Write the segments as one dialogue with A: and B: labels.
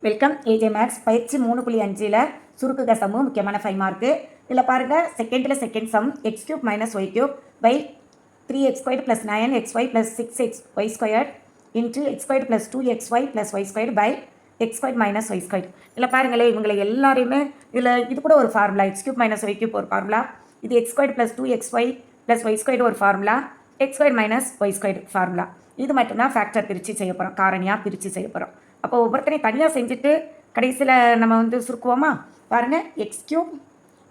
A: Welcome AJ maths பயிற்சி 3.5ல் சுருக்குக சம்மு முக்கியமான 5 mark. இதில் பாருங்கள் second sum x cube minus y cube by 3x² + 9xy + 6xy² into x² + 2xy + y² by x² - y². இதில் பாருங்களேன் இவங்களை எல்லாரையுமே இது கூட ஒரு formula x cube minus y cube ஒரு ஃபார்முலா, இது x² + 2xy + y² ஒரு ஃபார்முலா, x² - y² ஃபார்முலா. இது மட்டும்தான் ஃபேக்டர் பிரித்து செய்ய போகிறோம், காரணியாக பிரித்து செய்ய போகிறோம். அப்போ ஒவ்வொருத்தரையும் தனியாக செஞ்சுட்டு கடைசியில் நம்ம சுருக்குவோமா பாருங்கள். X cube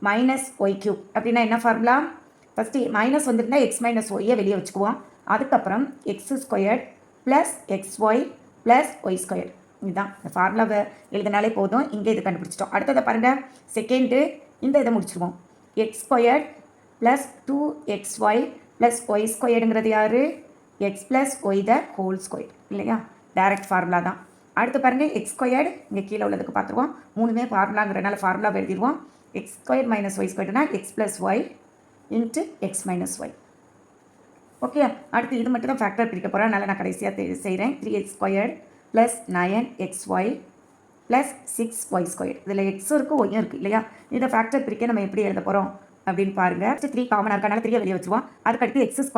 A: minus y cube அப்படின்னா என்ன ஃபார்முலா? ஃபஸ்ட்டு மைனஸ் வந்துருந்தால் எக்ஸ் மைனஸ் ஒய்யை வெளியே வச்சுக்குவோம். அதுக்கப்புறம் x² + xy + y². இதுதான் இந்த ஃபார்முலாவை எழுதினாலே போதும். இங்கே இது கண்டுபிடிச்சிட்டோம். அடுத்ததை பாருங்கள் செகண்டு இந்த இதை முடிச்சிடுவோம். x² + 2xy + y²ங்கிறது யார்? x + y the whole square இல்லையா? டைரக்ட் ஃபார்முலா தான். அடுத்து பாருங்கள் x² இங்கே கீழே உள்ளதுக்கு பார்த்துருவோம். மூணுமே ஃபார்முலாங்கிறனால ஃபார்முலா எழுதிடுவோம். x² - y²னா x + y into x - y. Okay, அடுத்து இது மட்டும் தான் ஃபேக்டர் பிரிக்க போகிறேன். அதனால் நான் கடைசியாக செய்கிறேன். 3x² + 9xy + 6y². இதில் எக்ஸும் இருக்குது ஒய்யும் இருக்குது இல்லையா? இதை ஃபேக்டர் பிரிக்க நம்ம எப்படி எழுத போகிறோம் அப்படின்னு பாருங்கள். 3 காமனாக இருக்கனால 3 வெளியே வச்சுருவோம். அதுக்கடுத்து x² +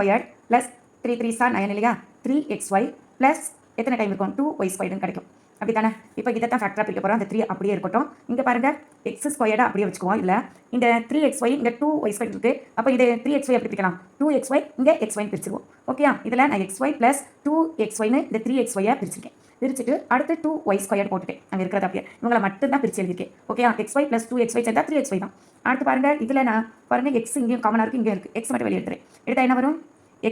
A: 3 3 * 9 இல்லையா? 3xy + எத்தனை டைம் இருக்கும்? 2y² கிடைக்கும். அப்படி தானே? இப்போ இதை தான் ஃபேக்டராக பிரிக்க போகிறோம். அந்த 3 அப்படியே இருக்கட்டும். இங்கே பாருங்கள் x² அப்படியே வச்சுக்குவோம். இல்லை இந்த 3xy இங்கே 2y² இருக்குது. அப்போ இது 3xy எப்படி பிரிக்கலாம்? 2xy இங்கே xy பிரிச்சுருவோம். ஓகேயா? இதில் நான் xy + 2xy இந்த 3xy பிரிச்சிருக்கேன். பிரிச்சுட்டு அடுத்து 2y² போட்டுட்டேன். அங்கே இருக்கிறது அப்படியே இவங்களை மட்டும் தான் பிரித்து எழுதியிருக்கேன். ஓகேயா? xy + 2xy சேர்ந்தா 3xy தான். அடுத்து பாருங்கள் இதில் நான் பாருங்கள் எக்ஸ் இங்கேயும் காமனாக இருக்குது, இங்கே இருக்குது. எக்ஸ் மட்டும் வெளியே எடுத்துறேன். எடுத்தால் என்ன வரும்?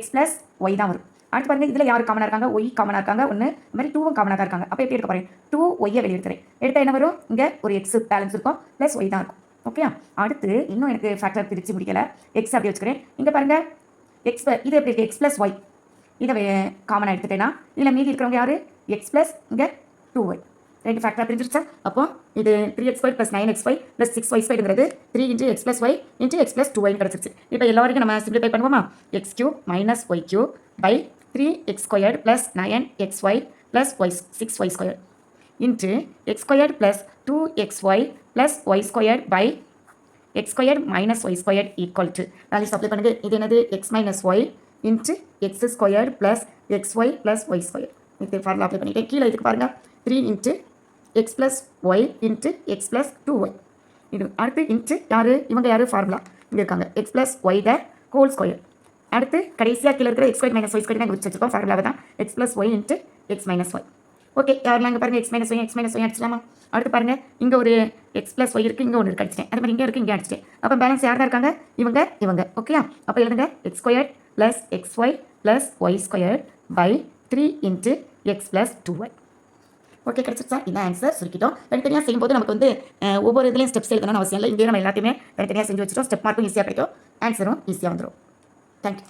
A: x + y தான் வரும். அடுத்து பாருங்கள் இதில் யார் காமனாக இருக்காங்க? ஒய் காமனாக இருக்காங்க ஒன்று. இந்த மாதிரி 2வும் காமனாக தான் இருக்காங்க. அப்போ எப்படி எடுக்க போகிறேன்? 2y வெளியே எடுத்துறேன். எடுத்தால் என்ன வரும்? இங்கே ஒரு எக்ஸ் பேலன்ஸ் இருக்கும் + y தான் இருக்கும். ஓகே, அடுத்து இன்னும் எனக்கு ஃபேக்டர் பிரித்து முடிக்கலை. எக்ஸ் அப்படி வச்சுக்கிறேன். இங்கே பாருங்கள் எக்ஸ் இது எப்படி இருக்குது? x + y இதை காமனாக எடுத்துட்டேன்னா இதில் மீதி இருக்கிறவங்க யார்? x + இங்கே 2y. ரெண்டு ஃபேக்டராக பிரிஞ்சிருச்சா? அப்போ இது 3x² + 9xy + 6y²ங்கிறது 3 × x + y × x + 2y கிடச்சிருச்சு. இப்போ எல்லாருக்கும் நம்ம சிம்பிளிஃபை பண்ணுவோமா? x³ - y³ by 3x² + 9xy + 6y² into x² + 2xy + y² by x² - y² equal to values apply பண்ணுங்க. இது என்னது? x - y இன்ட்டு x² + xy + y². இது ஃபார்முலா அப்ளை பண்ணிட்டேன். கீழே இதுக்கு பாருங்கள் 3 × x + y into x + 2y. இது அடுத்து இன்ட்டு யார்? இவங்க யார்? ஃபார்முலா இங்கே இருக்காங்க. x + y the whole square. அடுத்து கடைசியாக கீழே இருக்கிற x² - y² நாங்கள் வச்சுருக்கோம். ஃபார்முலாவை தான் x + y into x - y. Okay, யாரெல்லாம் இங்கே பாருங்கள் x - y அடிச்சிடலாமா? அடுத்து பாருங்கள் இங்கே ஒரு x + y இருக்குது, இங்கே ஒன்று இருக்குது அடிச்சிட்டேன். அது மாதிரி இங்கே இருக்குது, இங்கே அடிச்சிட்டேன். அப்போ பேலன்ஸ் யார் தான் இருக்காங்க? இவங்க. ஓகேயா? அப்போ எழுதுங்க x² + xy + y² by 3 × x + 2y. Okay, கிடச்சிருச்சா? இதான் ஆன்சர். சுருக்கிட்டோம். தனித்தனியாக செய்யும்போது நமக்கு ஒவ்வொரு இதுலேயும் ஸ்டெப்ஸ் எழுதணும்னு அவசியம் இல்லை. இங்கே நம்ம எல்லாத்தையுமே தனித்தனியாக செஞ்சு வச்சுட்டோம். ஸ்டெப் மார்க்கும் ஈஸியாக கிடைக்கும், ஆன்சரும் ஈஸியாக வந்துடும். தேங்க்யூ.